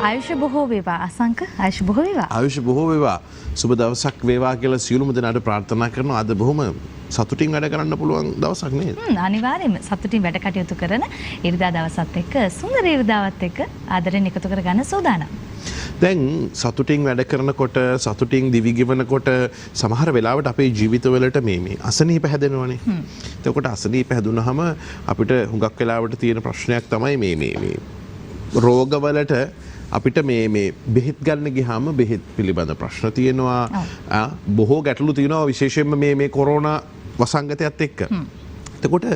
ආයුෂ බොහෝ වේවා අසංක ආයුෂ බොහෝ වේවා. ආයුෂ බොහෝ වේවා. සුබ දවසක් වේවා කියලා සියලුම දෙනාට ප්‍රාර්ථනා කරනවා. අද බොහොම සතුටින් වැඩ කරන්න පුළුවන් දවසක් නේද? අනිවාර්යයෙන්ම සතුටින් වැඩ කටයුතු කරන ඉරිදා දවසත් එක්ක සුන්දර ඉරිදාවත් එක්ක ආදරෙන් එකතු කරගන්න සූදානම්. දැන් සතුටින් වැඩ කරනකොට සතුටින් දිවි ගෙවනකොට සමහර වෙලාවට අපේ ජීවිතවලට මේ අසනීප හැදෙනවනේ. එතකොට අසනීප හැදුනහම අපිට හුඟක් වෙලාවට තියෙන ප්‍රශ්නයක් තමයි මේ රෝගවලට අපිට මේ බෙහෙත් ගන්න ගියාම බෙහෙත් පිළිබඳ ප්‍රශ්න තියෙනවා. බොහෝ ගැටලු තියෙනවා විශේෂයෙන්ම මේ කොරෝනා වසංගතයත් එක්ක. එතකොට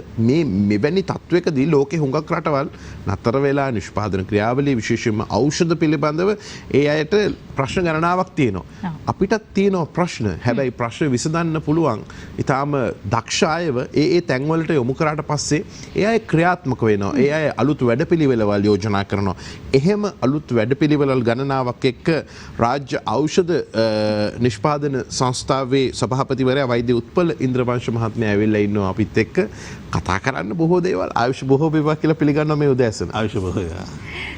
මෙවැනි තත්වයකදී ලෝකේ හුඟක් රටවල් නතර වෙලා නිෂ්පාදන ක්‍රියාවලිය විශේෂයෙන්ම ඖෂධ පිළිබඳව ඒ අයට ප්‍රශ්න ගණනාවක් තියෙනවා. අපිටත් තියෙනවා ප්‍රශ්න. හැබැයි ප්‍රශ්න විසඳන්න පුළුවන් ඊටාම දක්ෂ අයව ඒ තැන්වලට යොමු කරාට පස්සේ ඒ අය ක්‍රියාත්මක වෙනවා. ඒ අය අලුත් වැඩපිළිවෙළවල් යෝජනා කරනවා. එහෙම අලුත් වැඩපිළිවෙළල් ගණනාවක් එක්ක රාජ්‍ය ඖෂධ නිෂ්පාදන සංස්ථාවේ සභාපතිවරයා වෛද්‍ය උත්පල ඉන්ද්‍රවංශ මහත්මයා ඇවිල්ලා ඉන්නවා අපිත් එක්ක කතා කරන්න බොහෝ දේවල්. ආයුෂ බොහෝ වේවා කියලා පිළිගන්නවා මේ උදෑසන. ආයුෂ බොහෝ වේවා.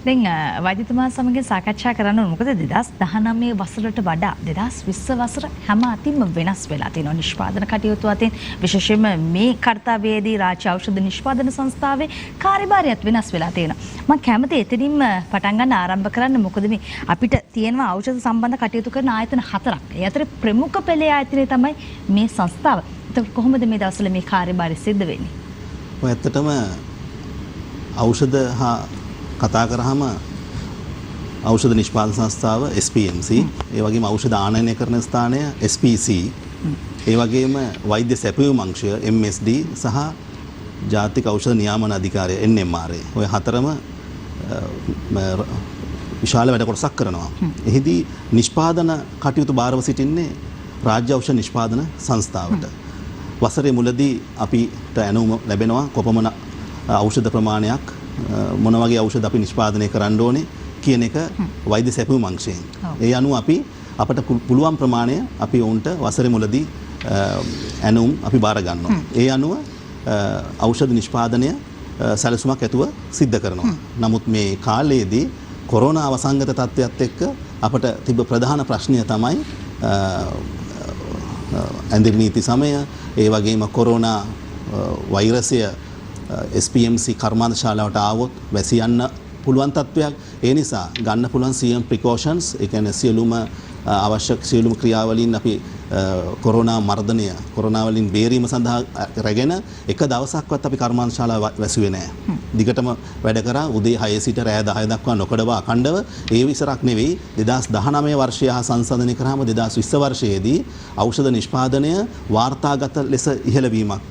දැන් වෛද්‍යතුමා සමග සාකච්ඡා කරන්න ඕන. මොකද 2019 වසරට වඩා 2020 වසර හැම අතින්ම වෙනස් වෙලා තියෙනවා. නිෂ්පාදන කටයුතු අතින් විශේෂයෙන්ම මේ කාර්යවේදී රාජ්‍ය ඖෂධ නිෂ්පාදන සංස්ථාවේ කාර්යභාරයත් වෙනස් වෙලා තියෙනවා. මම කැමති එතනින්ම පටන් ගන්න ආරම්භ කරන්න. මොකද මේ අපිට තියෙනවා ඖෂධ සම්බන්ධ කටයුතු කරන ආයතන 4ක්. ඒ අතර ප්‍රමුඛ පෙළේ ආයතනය තමයි මේ සංස්ථාව. කොහොමද මේ දවස්වල මේ කාර්යභාරය සිද්ධ වෙන්නේ? ඔය ඇත්තටම ඖෂධ හා කතා කරාම ඖෂධ නිෂ්පාදන සංස්ථාව SPMC, ඒ වගේම ඖෂධ ආනයනය කරන ස්ථානය SPC, ඒ වගේම වෛද්‍ය සැපයුම් අංශය MSD සහ ජාතික ඖෂධ නියාමන අධිකාරිය NMRA. ඔය හතරම විශාල වැඩ කොටසක් කරනවා. එහිදී නිෂ්පාදන කටයුතු බාරව සිටින්නේ රාජ්‍ය ඖෂධ නිෂ්පාදන සංස්ථාවට. වසරේ මුලදී අපිට ඇණවුම ලැබෙනවා කොපමණ ඖෂධ ප්‍රමාණයක් මොන වගේ ඖෂධ අපි නිෂ්පාදනය කරන්න ඕනේ කියන එක වෛද්‍ය සැපයුම් අංශයෙන්. ඒ අනුව අපට පුළුවන් ප්‍රමාණය අපි ඔවුන්ට වසරේ මුලදී ඇණවුම් අපි බාර ගන්නවා. ඒ අනුව ඖෂධ නිෂ්පාදනය සැලසුමක් ඇතුව සිද්ධ කරනවා. නමුත් මේ කාලයේදී කොරෝනා වසංගත තත්ත්වයත් එක්ක අපට තිබ්බ ප්‍රධාන ප්‍රශ්නය තමයි ඇඳිරි නීති සමය, ඒ වගේම කොරෝනා වෛරසය SPMC කර්මාන්ත ශාලාවට ආවොත් වැසි යන්න පුළුවන් තත්ත්වයක්. ඒ නිසා ගන්න පුළුවන් සියම් ප්‍රිකෝෂන්ස්, ඒ කියන්නේ සියලුම අවශ්‍ය සියලුම ක්‍රියාවලින් අපි කොරෝනා මර්ධනය, කොරෝනා වලින් බේරීම සඳහා රැගෙන එක දවසක්වත් අපි කර්මාන්ත ශාලාව වැසුවේ නැහැ. දිගටම වැඩ කරා උදේ 6 සිට රෑ 10 දක්වා නොකඩව අඛණ්ඩව. ඒ විතරක් නෙවෙයි 2019 වර්ෂය හා සංසන්දනය කරාම 2020 වර්ෂයේදී ඖෂධ නිෂ්පාදනය වාර්තාගත ලෙස ඉහළ වීමක්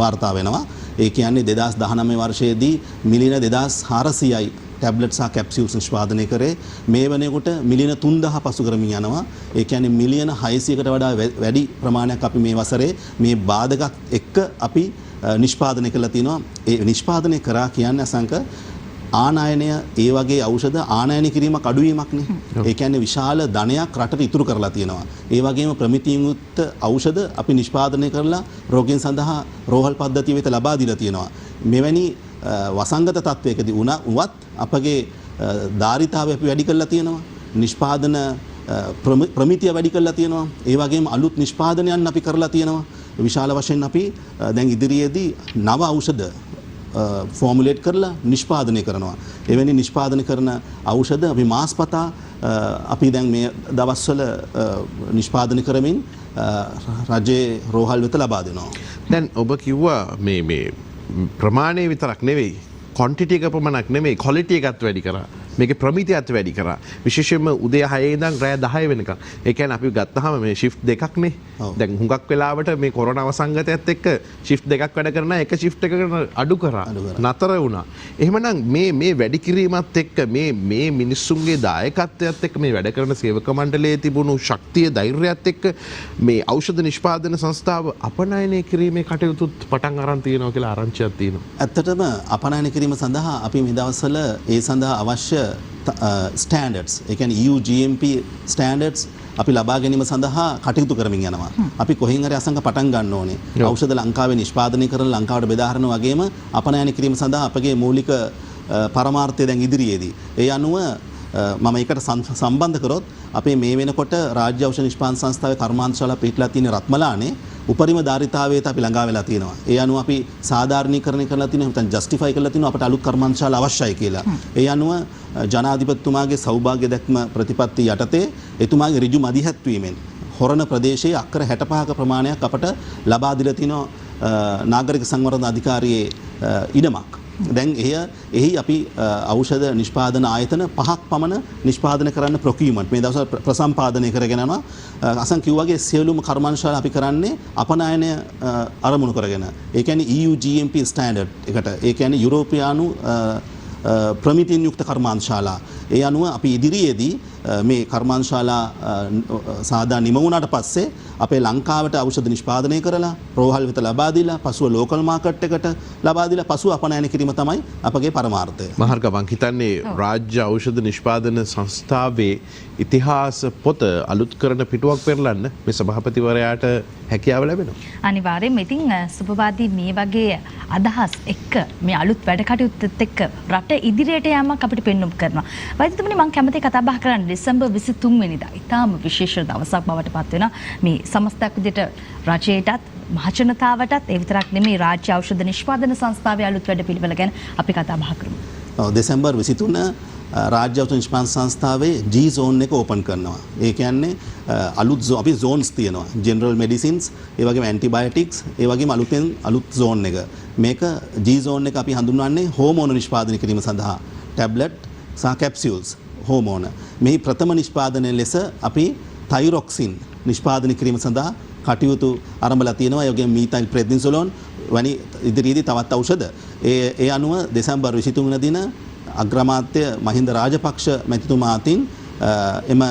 වාර්තා වෙනවා. ඒ කියන්නේ 2019 වර්ෂයේදී මිලියන 2400යි ටැබ්ලට්ස් සහ කැප්සියුල්ස් නිෂ්පාදනය කරේ. මේ වෙනකොට මිලියන 3000 පසු කරමින් යනවා. ඒ කියන්නේ මිලියන 600කට වඩා වැඩි ප්‍රමාණයක් අපි මේ වසරේ මේ බාධකත් එක්ක අපි නිෂ්පාදනය කළා තියෙනවා. ඒ නිෂ්පාදනය කරා කියන්නේ අසංක ආනයනය, ඒ වගේ ඖෂධ ආනයනය කිරීමක් අඩුවීමක්නේ. ඒ කියන්නේ විශාල ධනයක් රටට ඉතුරු කරලා තියෙනවා. ඒ වගේම ප්‍රමිතියෙන් යුක්ත ඖෂධ අපි නිෂ්පාදනය කරලා රෝගීන් සඳහා රෝහල් පද්ධතිය වෙත ලබා දීලා තියෙනවා. මෙවැනි වසංගත තත්වයකදී වුවත් අපගේ ධාරිතාවය අපි වැඩි කරලා තියෙනවා. නිෂ්පාදන ප්‍රමිතිය වැඩි කරලා තියෙනවා. ඒ වගේම අලුත් නිෂ්පාදනයන් අපි කරලා තියෙනවා. විශාල වශයෙන් අපි දැන් ඉදිරියේදී නව ඖෂධ ෆෝමුලේට් කරලා නිෂ්පාදනය කරනවා. එවැනි නිෂ්පාදනය කරන ඖෂධ අපි මාස්පතා අපි දැන් මේ දවස්වල නිෂ්පාදනය කරමින් රජයේ රෝහල් වෙත ලබා දෙනවා. දැන් ඔබ කිව්වා මේ ප්‍රමාණය විතරක් නෙවෙයි, ක්වොන්ටිටි එක පමණක් නෙවෙයි, ක්වොලිටි එකත් වැඩි කරා. මේකේ ප්‍රමිතියත් වැඩි කරා. විශේෂයෙන්ම උදේ 6 ඉඳන් රෑ 10 වෙනකම්. ඒ කියන්නේ අපි ගත්තාම මේ shift දෙකක්නේ. දැන් හුඟක් වෙලාවට මේ කොරෝනා වසංගතයත් එක්ක shift දෙකක් වැඩ කරන එක shift එකකට අඩු කරා. නතර වුණා. එහෙමනම් මේ වැඩි කිරීමත් එක්ක මේ මිනිස්සුන්ගේ දායකත්වයත් එක්ක මේ වැඩ කරන සේවක මණ්ඩලයේ තිබුණු ශක්තිය, ධෛර්යයත් එක්ක මේ ඖෂධ නිෂ්පාදන සංස්ථාව අපනයනය කිරීමේ කටයුතුත් පටන් අරන් තියෙනවා කියලා ආරංචියක් තියෙනවා. ඇත්තටම අපනයනය කිරීම සඳහා අපි මේ දවස්වල ඒ සඳහා අවශ්‍ය ස්ටෑන්ඩඩ්ස්, ඒ කියන්නේ EU GMP ස්ටෑන්ඩඩ්ස් අපි ලබා ගැනීම සඳහා කටයුතු කරමින් යනවා. අපි කොහෙන් හරි අසංක පටන් ගන්න ඕනේ. ඖෂධ ලංකාවේ නිෂ්පාදනය කරලා ලංකාවට බෙදා හරින වගේම අපනයන කිරීම සඳහා අපගේ මූලික පරමාර්ථය දැන් ඉදිරියේදී. ඒ අනුව මම ඒකට සම්බන්ධ කරොත් අපේ මේ වෙනකොට රාජ්‍ය ඖෂධ නිෂ්පාදන සංස්ථාවේ කර්මාන්තශාලා පිටලා තියෙන රත්මලානේ උපරිම ධාරිතාවයට අපි ළඟා වෙලා තියෙනවා. ඒ අනුව අපි සාධාරණීකරණය කරලා තිනවා, නැත්නම් ජස්ටිෆයි කරලා තිනවා අපට අලුත් කර්මාන්තශාලා අවශ්‍යයි කියලා. ඒ අනුව ජනාධිපතිතුමාගේ සෞභාග්‍ය දැක්ම ප්‍රතිපත්ති යටතේ එතුමාගේ ඍජු මදිහත් වීමෙන් හොරණ ප්‍රදේශයේ අක්කර 65ක ප්‍රමාණයක් අපට ලබා දීලා තිනවා නාගරික සංවර්ධන අධිකාරියේ ඉඩමක්. දැන් එහි අපි ඖෂධ නිෂ්පාදන ආයතන 5ක් පමණ නිෂ්පාදනය කරන්න ප්‍රොකියුමන්ට් මේ දවස්වල ප්‍රසම්පාදනය කරගෙන යනවා. අසං කිව්වාගේ සියලුම කර්මාන්තශාලා අපි කරන්නේ අපනයනය අරමුණු කරගෙන. ඒ කියන්නේ EU GMP ස්ටෑන්ඩඩ් එකට. ඒ කියන්නේ යුරෝපියානු ප්‍රමිතියෙන් යුක්ත කර්මාන්තශාලා. ඒ අනුව අපි ඉදිරියේදී මේ කර්මාන්තශාලා සාදා නිම වුණාට පස්සේ අපේ ලංකාවට ඖෂධ නිෂ්පාදනය කරලා රෝහල් වෙත ලබා දීලා පසුව ලෝකල් මාකට් එකට ලබා දීලා පසුව අපනයන කිරීම තමයි අපගේ පරමාර්ථය. මහර්ග මං හිතන්නේ රාජ්‍ය ඖෂධ නිෂ්පාදන සංස්ථාවේ ඉතිහාස පොත අලුත් කරන පිටුවක් පෙරලන්න මේ සභාපතිවරයාට හැකියාව ලැබෙනවා. අනිවාර්යයෙන්ම ඉතින් සුබවාදී මේ වගේ අදහස් එක්ක මේ අලුත් වැඩ කටයුත්තත් එක්ක රට ඉදිරියට යාමක් අපිට පෙන්වුම් කරනවා. වෛද්‍යතුමනි මම කැමති කතා බහ කරන්න දෙසැම්බර් 23 වෙනිදා. ඊටාම විශේෂ දවසක් බවට පත් වෙනවා. මේ සමස්තයක් විදිහට රජයටත් මහජනතාවටත් ඒ විතරක් නෙමෙයි රාජ්‍ය ඖෂධ නිෂ්පාදන සංස්ථාවේ අලුත් වැඩපිළිවෙල ගැන අපි කතා බහ කරමු. දෙසැම්බර් 23 රාජ්‍ය ඖෂධ නිෂ්පාදන සංස්ථාවේ G zone එක ඕපන් කරනවා. ඒ කියන්නේ අලුත් අපි zones තියෙනවා. general medicines, ඒ වගේම antibiotics, ඒ වගේම අලුත් zone එක. මේක G zone එක අපි හඳුන්වන්නේ හෝමෝන නිෂ්පාදනය කිරීම සඳහා tablet සහ capsules හෝමෝන. මේ ප්‍රථම නිෂ්පාදනය ලෙස අපි තයිරොක්සින් නිෂ්පාදනය කිරීම සඳහා කටයුතු ආරම්භලා තියෙනවා. ඒ වගේම මීතයිල් ප්‍රෙඩ්නිසොලෝන් වැනි ඉදිරියේදී තවත් ඖෂධ. ඒ අනුව දෙසැම්බර් 23 වෙනි දින අග්‍රාමාත්‍ය මහින්ද රාජපක්ෂ මැතිතුමා අතින් එම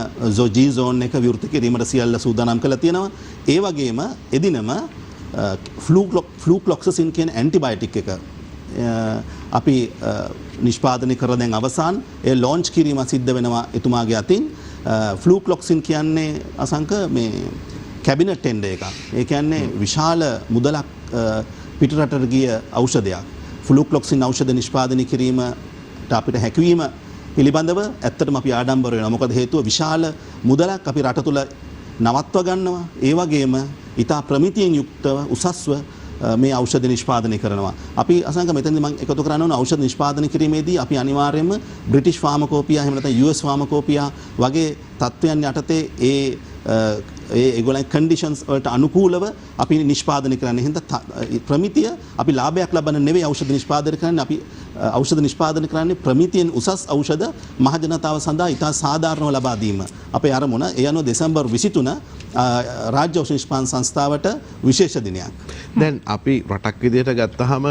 G zone එක විවෘත කිරීමට සියල්ල සූදානම් කරලා තියෙනවා. ඒ වගේම එදිනම ෆ්ලූක්ලොක්සසින් කියන ඇන්ටිබයොටික් එක අපි නිෂ්පාදනය කරලා දැන් අවසන් ඒ ලොන්ච් කිරීම සිද්ධ වෙනවා එතුමාගේ අතින්. ෆ්ලූක්ලොක්සින් කියන්නේ අසංක මේ කැබිනට් ටෙන්ඩර් එකක්. ඒ කියන්නේ විශාල මුදලක් පිටරටට ගිය ඖෂධයක්. ෆ්ලූක්ලොක්සින් ඖෂධ නිෂ්පාදනය කිරීමට අපිට හැකියවීම පිළිබඳව ඇත්තටම අපි ආඩම්බර වෙනවා. මොකද හේතුව විශාල මුදලක් අපි රට තුල නවත්ව ගන්නවා. ඒ වගේම ඊට ප්‍රමිතියෙන් යුක්තව උසස්ව මේ ඖෂධ නිෂ්පාදනය කරනවා. අපි අසංක මෙතනදී මම එකතු කරන්න ඕන ඖෂධ නිෂ්පාදනය කිරීමේදී අපි අනිවාර්යයෙන්ම බ්‍රිටිෂ් ෆාමකෝපියා එහෙම නැත්නම් US ෆාමකෝපියා වගේ තත්ත්වයන් යටතේ ඒගොල්ලන් කන්ඩිෂන්ස් වලට අනුකූලව අපි නිෂ්පාදනය කරන්නේ. හින්දා ප්‍රමිතිය අපි ලාභයක් ලබන්න නෙවෙයි ඖෂධ නිෂ්පාදනය කරන්නේ. අපි ඖෂධ නිෂ්පාදනය කරන්නේ ප්‍රමිතියෙන් උසස් ඖෂධ මහ ජනතාව සඳහා ඉතා සාධාරණව ලබා දීම. අපේ අරමුණ. ඒ අනුව දෙසැම්බර් 23 රාජ්‍ය ඖෂධ නිෂ්පාදන සංස්ථාවට විශේෂ දිනයක්. දැන් අපි රටක් විදිහට ගත්තාම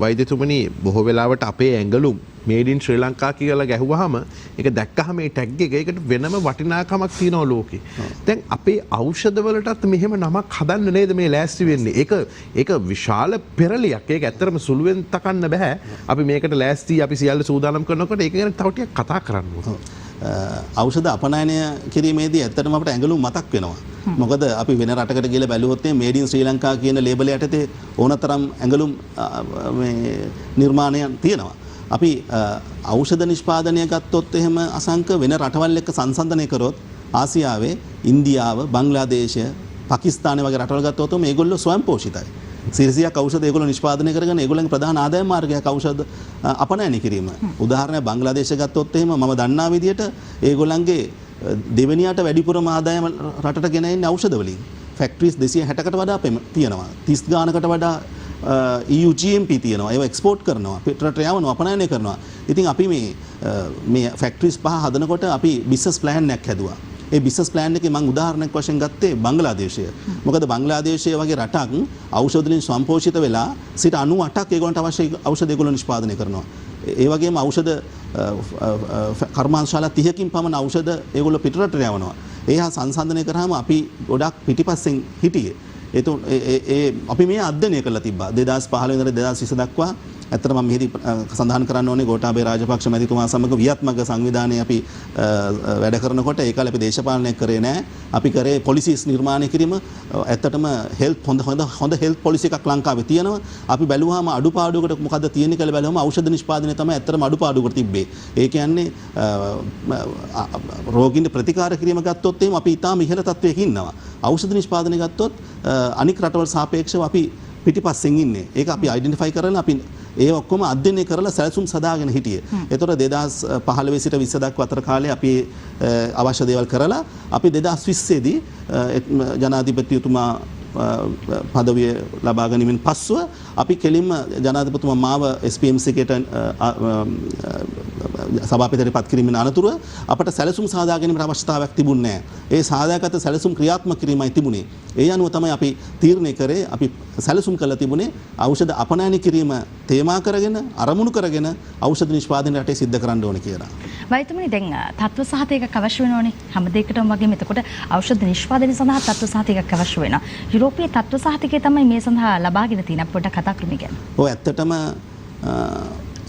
වෛද්‍යතුමනි බොහෝ වෙලාවට අපේ ඇඟලුම් මේඩ් ඉන් ශ්‍රී ලංකා කියලා ගැහුවාම ඒක දැක්කහම මේ ටැග් එක ඒකට වෙනම වටිනාකමක් තියෙනවා ලෝකේ. දැන් අපේ ඖෂධ වලටත් මෙහෙම නමක් හදන්න නේද මේ ලෑස්ති වෙන්නේ. ඒක විශාල පෙරලියක්. ඒක ඇත්තටම සුළුවෙන් තකන්න බෑ. අපි මේකට ලෑස්ති අපි සියල්ල සූදානම් කරනකොට ඒක ගැන තව ටිකක් කතා කරන්න ඕනේ. ඖෂධ අපනයනය කිරීමේදී ඇත්තටම අපට ඇඟලුම් මතක් වෙනවා. මොකද අපි වෙන රටකට ගිහලා බැලුවොත් මේඩ් ඉන් ශ්‍රී ලංකා කියන ලේබල් යටතේ ඕනතරම් ඇඟලුම් මේ නිර්මාණයන් තියෙනවා. අපි ඖෂධ නිෂ්පාදනය ගත්තොත් එහෙම අසංක වෙන රටවල් එක්ක සංසන්දනය කරොත් ආසියාවේ ඉන්දියාව, බංග්ලාදේශය, පාකිස්තානය වගේ රටවල් ගත්තොත් මේගොල්ලෝ ස්වයං පෝෂිතයි. සිරසියක් ඖෂධ ඒගොල්ලෝ නිෂ්පාදනය කරගෙන ඒගොල්ලන්ගේ ප්‍රධාන ආදායම් මාර්ගයක් ඖෂධ අපනයනය කිරීම. උදාහරණයක් බංග්ලාදේශ ගත්තොත් එහෙම මම දන්නා විදිහට ඒගොල්ලන්ගේ දෙවෙනියට වැඩිපුරම ආදායම රටට ගෙන එන්නේ ඖෂධ වලින්. ෆැක්ටරිස් 260කට වඩා තියෙනවා. 30 ගානකට වඩා EU GMP තියෙනවා. ඒවා එක්ස්පෝර්ට් කරනවා. පිටරට යවනවා, අපනයනය කරනවා. ඉතින් අපි මේ ෆැක්ටරිස් පහ හදනකොට අපි බිස්නස් ප්ලෑන් එකක් හැදුවා. ඒ බිස්නස් ප්ලෑන් එකේ මම උදාහරණයක් වශයෙන් ගත්තේ බංග්ලාදේශය. මොකද බංග්ලාදේශය වගේ රටක් ඖෂධ වලින් සම්පෝෂිත වෙලා 98%ක් ඒගොල්ලන්ට අවශ්‍ය ඖෂධ ඒගොල්ලෝ නිෂ්පාදනය කරනවා. ඒ වගේම ඖෂධ කර්මාන්තශාලා 30කින් පමණ ඖෂධ ඒගොල්ලෝ පිටරට යවනවා. ඒ හා සංසන්දනය කරාම අපි ගොඩක් පිටිපස්සෙන් හිටියේ. අපි මේ අධ්‍යයනය කරලා තිබ්බා 2015 ඉඳලා 2020 දක්වා ඇත්තටම මම මෙහිදී සඳහන් කරන්න ඕනේ ගෝඨාභය රාජපක්ෂ මැතිතුමා සමග ව්‍යාත්මක සංවිධානයේ අපි වැඩ කරනකොට ඒ කාලේ අපි දේශපාලනය කරේ නැහැ. අපි කරේ පොලිසිස් නිර්මාණය කිරීම. ඇත්තටම හොඳ හෙල්ත් පොලිසි එකක් ලංකාවේ තියෙනවා. අපි බැලුවාම අඩුපාඩුවකට මොකද්ද තියෙන්නේ කියලා බැලුවම ඖෂධ නිෂ්පාදනය තමයි ඇත්තටම අඩුපාඩුවකට තිබ්බේ. ඒ කියන්නේ රෝගීන්ට ප්‍රතිකාර කිරීම ගත්තොත් එහෙම අපි ඊටාම ඉහළ තත්වයක ඉන්නවා. ඖෂධ නිෂ්පාදනය ගත්තොත් අනික් රටවල් සාපේක්ෂව අපි පිටිපස්සෙන් ඉන්නේ. ඒක අපි අයිඩෙන්ටිෆයි කරලා අපි ඒ ඔක්කොම අධ්‍යයනය කරලා සැලසුම් සදාගෙන හිටියේ. ඒතකොට 2015 සිට 20 දක්වා අතර කාලේ අපි අවශ්‍ය දේවල් කරලා අපි 2020 දී ජනාධිපතිතුමා පදවිය ලබා ගැනීමෙන් පස්සුව අපි කෙලින්ම ජනාධිපතිතුමා මාව SPMC එකට සභාපතිවරට පත් කිරීමෙන් අනතුරුව අපට සැලසුම් සාදා ගැනීමට අවශ්‍යතාවයක් තිබුණේ නැහැ. ඒ සාදාගත සැලසුම් ක්‍රියාත්මක කිරීමයි තිබුණේ. ඒ අනුව තමයි අපි තීරණය කරේ අපි සැලසුම් කළා තිබුණේ ඖෂධ අපනයන කිරීම තේමා කරගෙන අරමුණු කරගෙන ඖෂධ නිෂ්පාදනය රටේ සිද්ධ කරන්න ඕනේ කියලා. වෛද්‍යතුමනි දැන් තත්ත්ව සහතිකයක් අවශ්‍ය වෙනවනේ හැම දෙයකටම වගේම එතකොට ඖෂධ නිෂ්පාදනය සඳහා තත්ත්ව සහතිකයක් අවශ්‍ය වෙනවා. යුරෝපීය තත්ත්ව සහතිකය තමයි මේ සඳහා ලබාගෙන තියෙන අපිට පොඩ්ඩක් කතා කරමු ගැන. ඔව් ඇත්තටම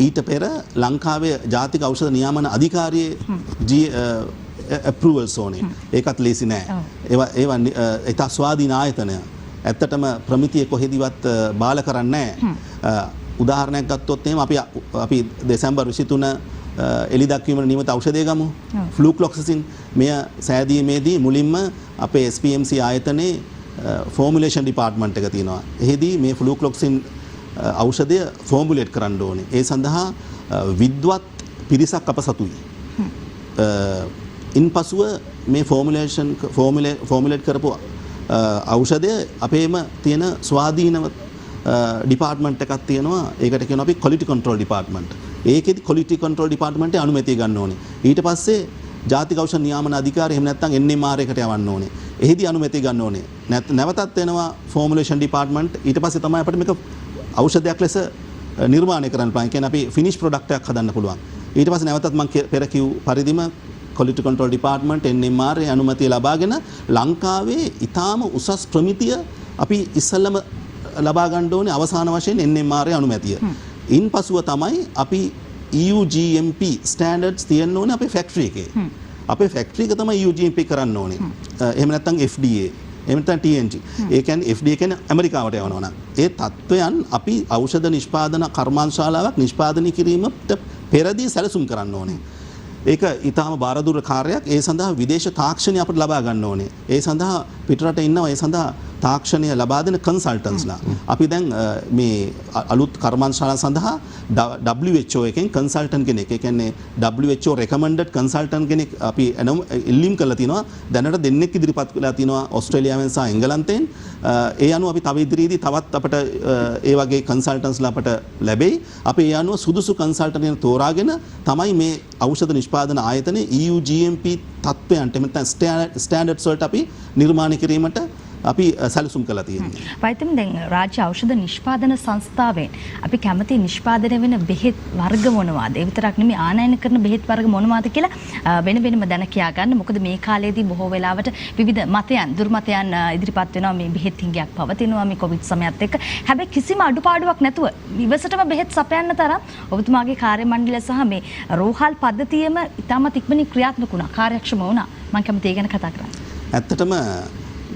ඊට පෙර ලංකාවේ ජාතික ඖෂධ නියාමන අධිකාරියේ approvals ඕනේ. ඒකත් ලේසි නෑ. ඒවා ඒතා ස්වාධීන ආයතනය. ඇත්තටම ප්‍රමිතිය කොහෙදිවත් බාල කරන්නේ නෑ. උදාහරණයක් ගත්තොත් එහෙම අපි දෙසැම්බර් 23 එළි දක්වීමට නියමිත ඖෂධය ගමු. ෆ්ලූක්ලොක්සිසින් මෙය සෑදීමේදී මුලින්ම අපේ SPMC ආයතනයේ ෆෝමියුලේෂන් ඩිපාර්ට්මන්ට් එක තියෙනවා. එහිදී මේ ෆ්ලූක්ලොක්සින් ඖෂධය ෆෝමියුලේට් කරන්න ඕනේ. ඒ සඳහා විද්වත් පිරිසක් අප සතුයි. ඉන්පසුව මේ ෆෝමියුලේට් කරපු ඖෂධය අපේම තියෙන ස්වාධීනව ඩිපාර්ට්මන්ට් එකක් තියෙනවා. ඒකට කියනවා අපි ක්වොලිටි කන්ට්‍රෝල් ඩිපාර්ට්මන්ට්. ඒකෙදි ක්වොලිටි කන්ට්‍රෝල් ඩිපාර්ට්මන්ටේ අනුමැතිය ගන්න ඕනේ. ඊට පස්සේ ජාතික ඖෂධ නියාමන අධිකාරිය එහෙම නැත්නම් NMR එකට යවන්න ඕනේ. එහිදී අනුමැතිය ගන්න ඕනේ. නැවතත් එනවා ෆෝමියුලේෂන් ඩිපාර්ට්මන්ට්. ඊට පස්සේ තමයි අපිට මේක ඖෂධයක් ලෙස නිර්මාණය කරන්න පුළුවන්. කියන්නේ අපි ෆිනිෂ් ප්‍රොඩක්ට් එකක් හදන්න පුළුවන්. ඊට පස්සේ නැවතත් මම පෙර කිව් පරිදිම ක්වොලිටි කන්ට්‍රෝල් ඩිපාර්ට්මන්ට් NMR අනුමැතිය ලබාගෙන ලංකාවේ ඊටාම උසස් ප්‍රමිතිය අපි ඉස්සෙල්ලම ලබා ගන්න ඕනේ අවසාන වශයෙන් NMR අනුමැතිය. ඉන්පසුව තමයි අපි EU GMP ස්ටෑන්ඩඩ්ස් තියෙන්න ඕනේ අපේ ෆැක්ටරි එකේ. අපේ ෆැක්ටරි එක තමයි EU GMP කරන්න ඕනේ. එහෙම නැත්නම් FDA එහෙම නැත්නම් TNG. ඒ කියන්නේ FDA කියන්නේ ඇමරිකාවට යවනවා නම් ඒ තත්වයන් අපි ඖෂධ නිෂ්පාදන කර්මාන්තශාලාවක් නිෂ්පාදනය කිරීමට පෙරදී සැලසුම් කරන්න ඕනේ. ඒක ඊටාම බාරදුර කාර්යයක්. ඒ සඳහා විදේශ තාක්ෂණය අපිට ලබා ගන්න ඕනේ. ඒ සඳහා පිටරට ඉන්නවා ඒ සඳහා තාක්ෂණය ලබා දෙන කන්සල්ටන්ට්ස්ලා. අපි දැන් මේ අලුත් කර්මාන්තශාලා සඳහා WHO එකෙන් කන්සල්ටන්ට් කෙනෙක්, ඒ කියන්නේ WHO recommended consultant කෙනෙක් අපි ඉල්ලීම් කරලා තිනවා. දැනට දෙන්නෙක් ඉදිරිපත් වෙලා තිනවා ඕස්ට්‍රේලියාවෙන් සහ එංගලන්තයෙන්. ඒ අනුව අපි තව ඉදිරියේදී තවත් අපිට ඒ වගේ කන්සල්ටන්ට්ස්ලා අපිට ලැබෙයි. අපි ඒ අනුව සුදුසු කන්සල්ටන්ට් කෙනෙක් තෝරාගෙන තමයි මේ ඖෂධ නිෂ්පාදන ආයතනයේ EU GMP තත්ත්වයන්ට එමෙතන ස්ටෑන්ඩඩ්ස් වලට අපි නිර්මාණය කිරීමට අපි සැලසුම් කළා තියෙනවා. වෛද්‍යම් දැන් රාජ්‍ය ඖෂධ නිෂ්පාදන සංස්ථාවෙන් අපි කැමති නිෂ්පාදනය වෙන බෙහෙත් වර්ග මොනවාද? ඒ විතරක් නෙමෙයි ආනයන කරන බෙහෙත් වර්ග මොනවාද කියලා වෙනම දැන කියා ගන්න. මොකද මේ කාලේදී බොහෝ වෙලාවට විවිධ මතයන්, දුර්මතයන් ඉදිරිපත් වෙනවා. මේ බෙහෙත් හිඟයක් පවතිනවා මේ කොවිඩ් සමයත් එක්ක. හැබැයි කිසිම අඩුපාඩුවක් නැතුව ඉවසටම බෙහෙත් සපයන්න තරම් ඔබතුමාගේ කාර්ය මණ්ඩලය සහ මේ රෝහල් පද්ධතියම ඉතාමත් ඉක්මනින් ක්‍රියාත්මක වුණා. කාර්යක්ෂම වුණා. මම කැමති ඒ ගැන කතා කරන්න. ඇත්තටම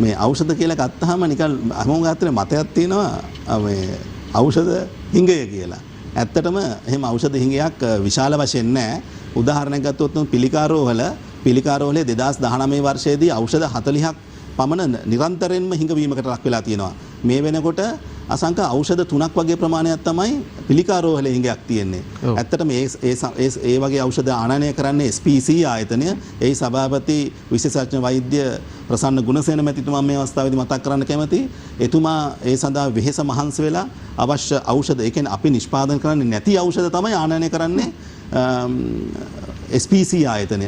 මේ ඖෂධ කියලා ගත්තාම නිකන් හැමෝම ගත්තේ මතයක් තියෙනවා මේ ඖෂධ හිඟය කියලා. ඇත්තටම එහෙම ඖෂධ හිඟයක් විශාල වශයෙන් නැහැ. උදාහරණයක් ගත්තොත් පිළිකාරෝහල 2019 වර්ෂයේදී ඖෂධ 40ක් පමණ නිරන්තරයෙන්ම හිඟවීමකට ලක් වෙලා තියෙනවා. මේ වෙනකොට අසංක ඖෂධ 3ක් වගේ ප්‍රමාණයක් තමයි පිළිකාරෝහලේ හිඟයක් තියෙන්නේ. ඇත්තටම ඒ වගේ ඖෂධ ආනයනය කරන්නේ SPC ආයතනය. ඒ සභාපති විශේෂඥ වෛද්‍ය ප්‍රසන්න ගුණසේන මැතිතුමා මේ අවස්ථාවේදී මතක් කරන්න කැමතියි. එතුමා ඒ සඳහා වෙහෙස මහන්සි වෙලා අවශ්‍ය ඖෂධ, ඒ කියන්නේ අපි නිෂ්පාදනය කරන්නේ නැති ඖෂධ තමයි ආනයනය කරන්නේ SPC ආයතනය,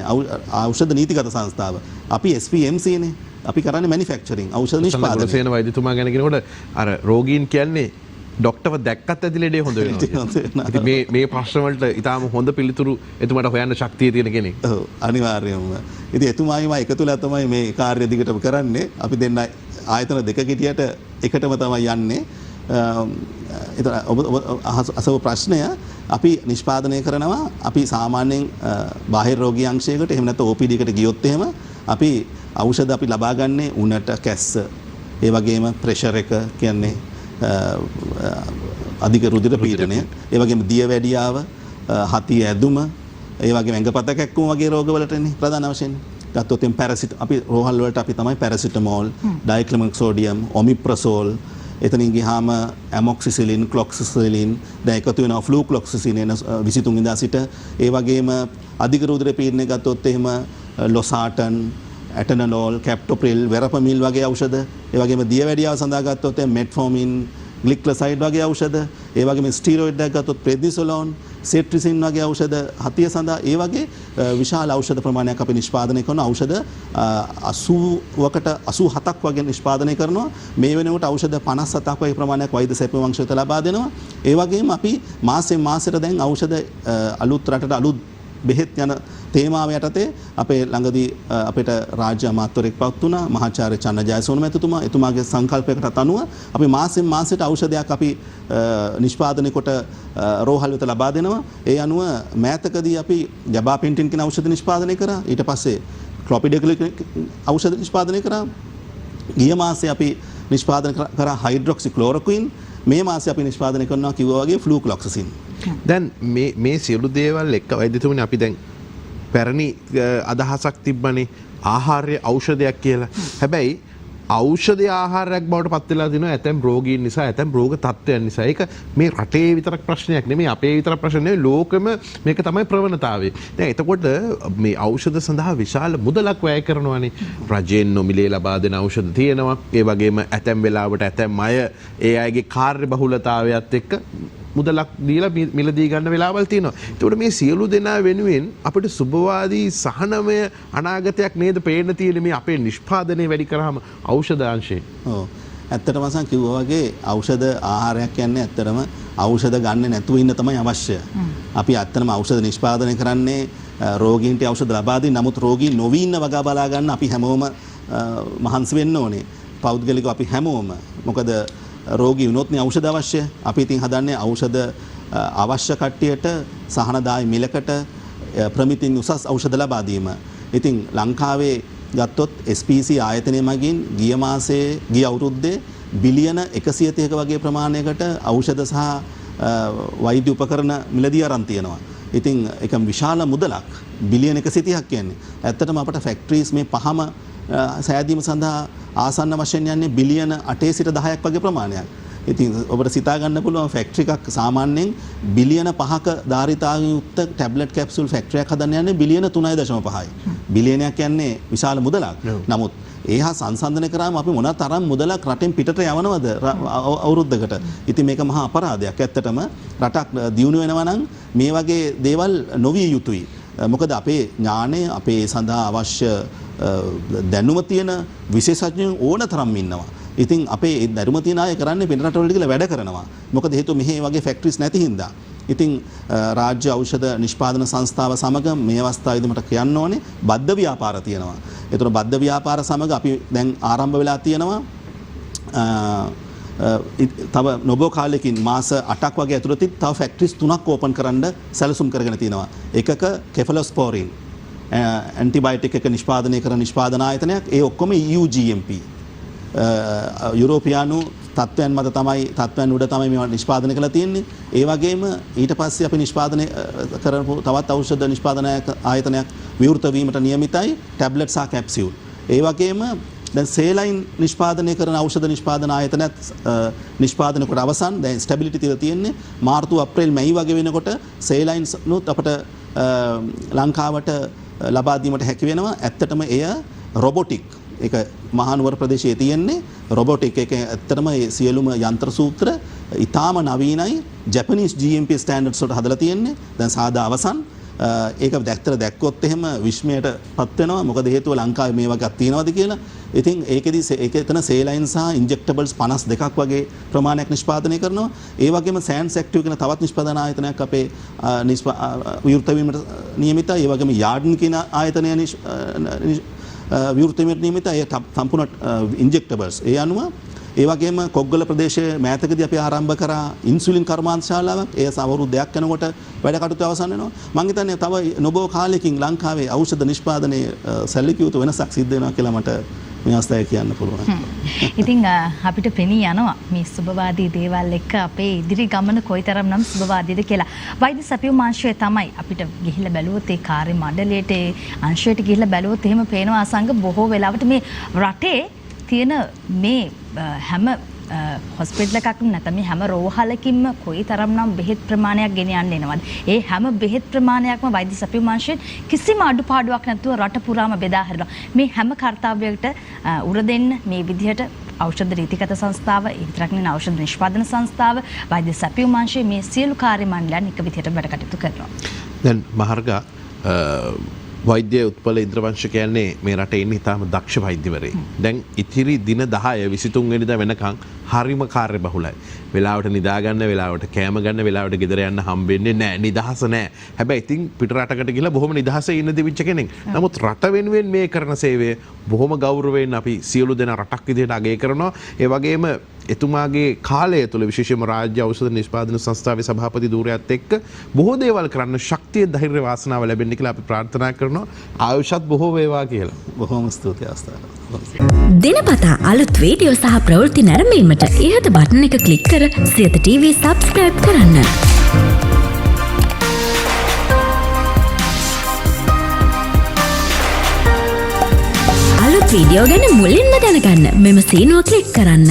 ඖෂධ නීතිගත සංස්ථාව. අපි SPMC නේ. අපි කරන්නේ මැනුෆැක්චරින් ඖෂධ නිෂ්පාදනය. ගුණසේන වෛද්‍යතුමා ගැන කියනකොට අර රෝගීන් කියන්නේ ඩොක්ටර්ව දැක්කත් ඇති ලෙඩේ හොඳ වෙනවා. ඉතින් මේ ප්‍රශ්න වලට ඊටාම හොඳ පිළිතුරු එතුමාට හොයන්න ශක්තිය තියෙන කෙනෙක්. ඔව් අනිවාර්යයෙන්ම. ඉතින් එතුමායිම එකතුලා තමයි මේ කාර්ය දිගටම කරන්නේ. අපි දෙන්න ආයතන දෙක කිටියට එකටම තමයි යන්නේ. අසව ප්‍රශ්නය අපි නිෂ්පාදනය කරනවා අපි සාමාන්‍යයෙන් බාහිර රෝගී අංශයකට එහෙම නැත්නම් OPD එකට ගියොත් එහෙම අපි ඖෂධ අපි ලබා ගන්නේ උණට කැස්ස ඒ වගේම ප්‍රෙෂර් එක කියන්නේ අධික රුධිර පීඩනය ඒ වගේම දියවැඩියාව හති ඇදුම ඒ වගේම ඇඟපත කැක්කුම වගේ රෝගවලටනේ ප්‍රධාන වශයෙන් ගත්තොත් එම් පැරසිට අපි රෝහල් වලට අපි තමයි පැරසිටමෝල් ඩයික්ලොමික් සෝඩියම් ඔමිප්‍රසෝල් එතනින් ගියාම ඇමොක්සිසිලින් ක්ලොක්සිසිලින් දැන් එකතු වෙනවා ෆ්ලූක්ලොක්සිසින් එන 23 ඉඳලා සිට ඒ වගේම අධික රුධිර පීඩනය ගත්තොත් එහෙම ලොසාටන් ඇටනලෝල් කැප්ටොප්‍රිල් වෙරපමිල් වගේ ඖෂධ ඒ වගේම දියවැඩියාව සඳහා ගත්තොත් මෙට්ෆෝමින් ග්ලික්ලොසයිඩ් වගේ ඖෂධ ඒ වගේම ස්ටීරොයිඩ් එකක් ගත්තොත් ප්‍රෙඩ්නිසොලෝන් සෙට්‍රිසින් වගේ ඖෂධ හතිය සඳහා ඒ වගේ විශාල ඖෂධ ප්‍රමාණයක් අපි නිෂ්පාදනය කරන ඖෂධ 80කට 87ක් වගේ නිෂ්පාදනය කරනවා මේ වෙනකොට ඖෂධ 57ක් වගේ ප්‍රමාණයක් වෛද්‍ය සැප වංශයට ලබා දෙනවා ඒ වගේම අපි මාසෙන් මාසෙට දැන් ඖෂධ අලුත් රටට අලුත් බෙහෙත් යන තේමාව යටතේ අපේ ළඟදී අපිට රාජ්‍ය අමාත්‍යවරයෙක් පත් වුණා මහාචාර්ය චන්න ජයසෝන මැතිතුමා එතුමාගේ සංකල්පයකට අනුව අපි මාසෙන් මාසෙට ඖෂධයක් අපි නිෂ්පාදනය කොට රෝහල් වෙත ලබා දෙනවා ඒ අනුව මෑතකදී අපි ගැබාපෙන්ටින් කියන ඖෂධ නිෂ්පාදනය කරා ඊට පස්සේ ක්ලොපිඩොග්ලික් ඖෂධ නිෂ්පාදනය කරා ගිය මාසේ අපි නිෂ්පාදනය කරා හයිඩ්‍රොක්සි ක්ලෝරොක්වින් මේ මාසේ අපි නිෂ්පාදනය කරනවා කිව්වා වගේ ෆ්ලූක්ලොක්සිසින් දැන් මේ සියලු දේවල් එක්ක වෛද්‍යතුමනි අපි දැන් පැරණි අදහසක් තිබ්බනේ ආහාරය ඖෂධයක් කියලා. හැබැයි ඖෂධය ආහාරයක් බවට පත් වෙලා දිනවා ඇතැම් රෝගීන් නිසා ඇතැම් රෝග තත්ත්වයන් නිසා. ඒක මේ රටේ විතරක් ප්‍රශ්නයක් නෙමෙයි අපේ විතරක් ප්‍රශ්න නෙමෙයි ලෝකෙම මේක තමයි ප්‍රවණතාවය. දැන් එතකොට මේ ඖෂධ සඳහා විශාල මුදලක් වැය කරනවානේ. රජයෙන් නොමිලේ ලබා දෙන ඖෂධ තියෙනවා. ඒ වගේම ඇතැම් වෙලාවට ඇතැම් අය ඒ අයගේ කාර්ය බහුලතාවයත් එක්ක මුදලක් දීලා මිලදී ගන්න වෙලාවල් තියෙනවා. ඒකට මේ සියලු දෙනා වෙනුවෙන් අපිට සුබවාදී සහනමය අනාගතයක් නේද පේන්න තියෙන්නේ මේ අපේ නිෂ්පාදනය වැඩි කරාම ඖෂධ අංශයෙන්. ඔව්. ඇත්තටම මම කිව්වා වගේ ඖෂධ ආහාරයක් කියන්නේ ඇත්තටම ඖෂධ ගන්න නැතුව ඉන්න තමයි අවශ්‍ය. අපි ඇත්තටම ඖෂධ නිෂ්පාදනය කරන්නේ රෝගීන්ට ඖෂධ ලබා දී නමුත් රෝගී නොවී ඉන්න වගා බලා ගන්න අපි හැමෝම මහන්සි වෙන්න ඕනේ. පෞද්ගලිකව අපි හැමෝම. මොකද රෝගී වුණොත් නේ ඖෂධ අවශ්‍ය. අපි ඉතින් හදන්නේ ඖෂධ අවශ්‍ය කට්ටියට සහනදායි මිලකට ප්‍රමිතින් උසස් ඖෂධ ලබා දීම. ඉතින් ලංකාවේ ගත්තොත් SPC ආයතනය මගින් ගිය මාසයේ ගිය අවුරුද්දේ බිලියන 130ක වගේ ප්‍රමාණයකට ඖෂධ සහ වෛද්‍ය උපකරණ මිලදී අරන් තියෙනවා. ඉතින් ඒක විශාල මුදලක්. බිලියන 130ක් කියන්නේ. ඇත්තටම අපට ෆැක්ටරිස් මේ පහම සෑදීම සඳහා ආසන්න වශයෙන් යන්නේ බිලියන 8 සිට 10ක් වගේ ප්‍රමාණයක්. ඉතින් ඔබට සිතා ගන්න පුළුවන් ෆැක්ටරි එකක් සාමාන්‍යයෙන් බිලියන 5ක ධාරිතාවකින් යුක්ත ටැබ්ලට් කැප්සූල් ෆැක්ටරියක් හදන්න යන්නේ බිලියන 3.5යි. බිලියනයක් කියන්නේ විශාල මුදලක්. නමුත් ඒ හා සංසන්දනය කරාම අපි මොන තරම් මුදලක් රටෙන් පිටට යවනවද අවුරුද්දකට. ඉතින් මේක මහා අපරාධයක්. ඇත්තටම රටක් දියුණු වෙනවා නම් මේ වගේ දේවල් නොවිය යුතුයි. මොකද අපේ ඥානය අපේ සඳහා අවශ්‍ය දැනුම තියෙන විශේෂඥයෝ ඕන තරම් ඉන්නවා. ඉතින් අපේ දැනුම තියෙන අය කරන්නේ පිට රටවලට ගිහලා වැඩ කරනවා. මොකද හේතුව මෙහි වගේ ෆැක්ටරිස් නැති හින්දා. ඉතින් රාජ්‍ය ඖෂධ නිෂ්පාදන සංස්ථාව සමග මේ අවස්ථාවේදී මට කියන්න ඕනේ බද්ධ ව්‍යාපාර තියෙනවා. ඒතර බද්ධ ව්‍යාපාර සමග අපි දැන් ආරම්භ වෙලා තියෙනවා. තව නොබෝ කාලෙකින් මාස 8ක් වගේ ඇතුළතින් තව ෆැක්ටරිස් 3ක් ඕපන් කරන්න සැලසුම් කරගෙන තියෙනවා. එකක කෙෆලොස්පෝරින් ඇන්ටිබයොටික් එක නිෂ්පාදනය කරන නිෂ්පාදන ආයතනයක්. ඒ ඔක්කොම EU GMP යුරෝපියානු තත්ත්වයන් මත තමයි තත්ත්වයන් උඩ තමයි මේවා නිෂ්පාදනය කරලා තියෙන්නේ. ඒ වගේම ඊට පස්සේ අපි නිෂ්පාදනය කරපු තවත් ඖෂධ නිෂ්පාදන ආයතනයක් විවෘත වීමට නියමිතයි ටැබ්ලට් සහ කැප්සියුල්. ඒ වගේම දැන් සේලයින් නිෂ්පාදනය කරන ඖෂධ නිෂ්පාදන ආයතනයත් නිෂ්පාදනය කොට අවසන්. දැන් ස්ටැබිලිටි තියලා තියෙන්නේ මාර්තු අප්‍රේල් මැයි වගේ වෙනකොට සේලයින්ස් නුත් අපට ලංකාවට ලබා දීමට හැකි වෙනවා. ඇත්තටම එය රොබොටික් ඒක මහනුවර ප්‍රදේශයේ තියෙන්නේ රොබොටික් එක ඇත්තටම මේ සියලුම යන්ත්‍ර සූත්‍ර ඊටාම නවීනයි ජැපනීස් GMP ස්ටෑන්ඩඩ්ස් වලට හදලා තියෙන්නේ. දැන් සාදා අවසන්. ඒක දැක්කොත් එහෙම විශ්මයටපත් වෙනවා. මොකද හේතුව ලංකාවේ මේ වගේක් තියෙනවද කියලා. ඉතින් ඒකෙදි ඒක එතන සේලයින් සහ ඉන්ජෙක්ටබල්ස් 52ක් වගේ ප්‍රමාණයක් නිෂ්පාදනය කරනවා. ඒ වගේම සෑන්ඩ්ස් ඇක්ටිව් කියන තවත් නිෂ්පාදන ආයතනයක් අපේ විවෘත වීමට නියමිතයි. ඒ වගේම යාඩ්න් කියන ආයතනය විවෘත වීමට නියමිතයි. ඒ සම්පූර්ණ ඉන්ජෙක්ටබල්ස්. ඒ අනුව ඒ වගේම කොග්ගල ප්‍රදේශයේ මෑතකදී අපි ආරම්භ කරා ඉන්සුලින් කර්මාන්තශාලාවක්. ඒ අවුරුද්දක් යනකොට වැඩ කටයුතු අවසන් වෙනවා. මම හිතන්නේ තව නොබෝ කාලයකින් ලංකාවේ ඖෂධ නිෂ්පාදනයේ සැලකිය යුතු වෙනසක් සිද්ධ වෙනවා කියලා මට මේ අවස්ථාවේ කියන්න පුළුවන්. ඉතින් අපිට පෙනී යනවා මේ සුබවාදී දේවල් එක්ක අපේ ඉදිරි ගමන කොයිතරම්නම් සුබවාදීද කියලා. වෛද්‍ය සැපයුම් අංශය තමයි අපිට ගිහිල්ලා බැලුවොත් ඒ කාර්ය මණ්ඩලයට ඒ අංශයට ගිහිල්ලා බැලුවොත් එහෙම පේනවා අසංග බොහෝ වෙලාවට මේ රටේ තියෙන මේ හැම හොස්පිටල් එකක්ම නැත්නම් මේ හැම රෝහලකින්ම කොයිතරම්නම් බෙහෙත් ප්‍රමාණයක් ගෙන යන්න එනවද? ඒ හැම බෙහෙත් ප්‍රමාණයක්ම වෛද්‍ය සැපයුම් අංශයෙන් කිසිම අඩුපාඩුවක් නැතුව රට පුරාම බෙදා හරිනවා. මේ හැම කාර්යයකට උර දෙන්න මේ විදිහට ඖෂධ රීතිගත සංස්ථාව, ඒ විතරක් නෙවෙයි ඖෂධ නිෂ්පාදන සංස්ථාව, වෛද්‍ය සැපයුම් අංශයේ මේ සියලු කාර්ය මණ්ඩලයන් එක විදිහට වැඩ කටයුතු කරනවා. දැන් මහර්ගා වෛද්‍ය උත්පල ඉන්ද්‍රවංශ කියන්නේ මේ රටේ ඉන්න ඉතාම දක්ෂ වෛද්‍යවරයෙක්. දැන් ඉතිරි දින 10 23 වෙනිදා වෙනකන් හරිම කාර්යබහුලයි. වෙලාවට නිදා ගන්න, වෙලාවට කෑම ගන්න, වෙලාවට ගෙදර යන්න හම්බෙන්නේ නැහැ. නිදහස නැහැ. හැබැයි ඉතින් පිට රටකට ගිහලා බොහොම නිදහසේ ඉන්න දිවිච්ච කෙනෙක්. නමුත් රට වෙනුවෙන් මේ කරන සේවය බොහොම ගෞරවයෙන් අපි සියලු දෙනා රටක් විදිහට අගය කරනවා. ඒ වගේම එතුමාගේ කාලය තුළ විශේෂයෙන්ම රාජ්‍ය ඖෂධ නිෂ්පාදන සංස්ථාවේ සභාපති ධූරයත් එක්ක බොහෝ දේවල් කරන්න ශක්තිය, ධෛර්ය, වාසනාව ලැබෙන්න කියලා අපි ප්‍රාර්ථනා කරනවා. ආයුෂත් බොහෝ වේවා කියලා. බොහොම ස්තුතියි අවස්ථාවට. දිනපතා අලුත් වීඩියෝ සහ ප්‍රවෘත්ති නැරඹීමට ඉහත බටන් එක ක්ලික් කර සියත TV subscribe කරන්න. අලුත් වීඩියෝ ගැන මුලින්ම දැනගන්න මෙම සීනුව ක්ලික් කරන්න.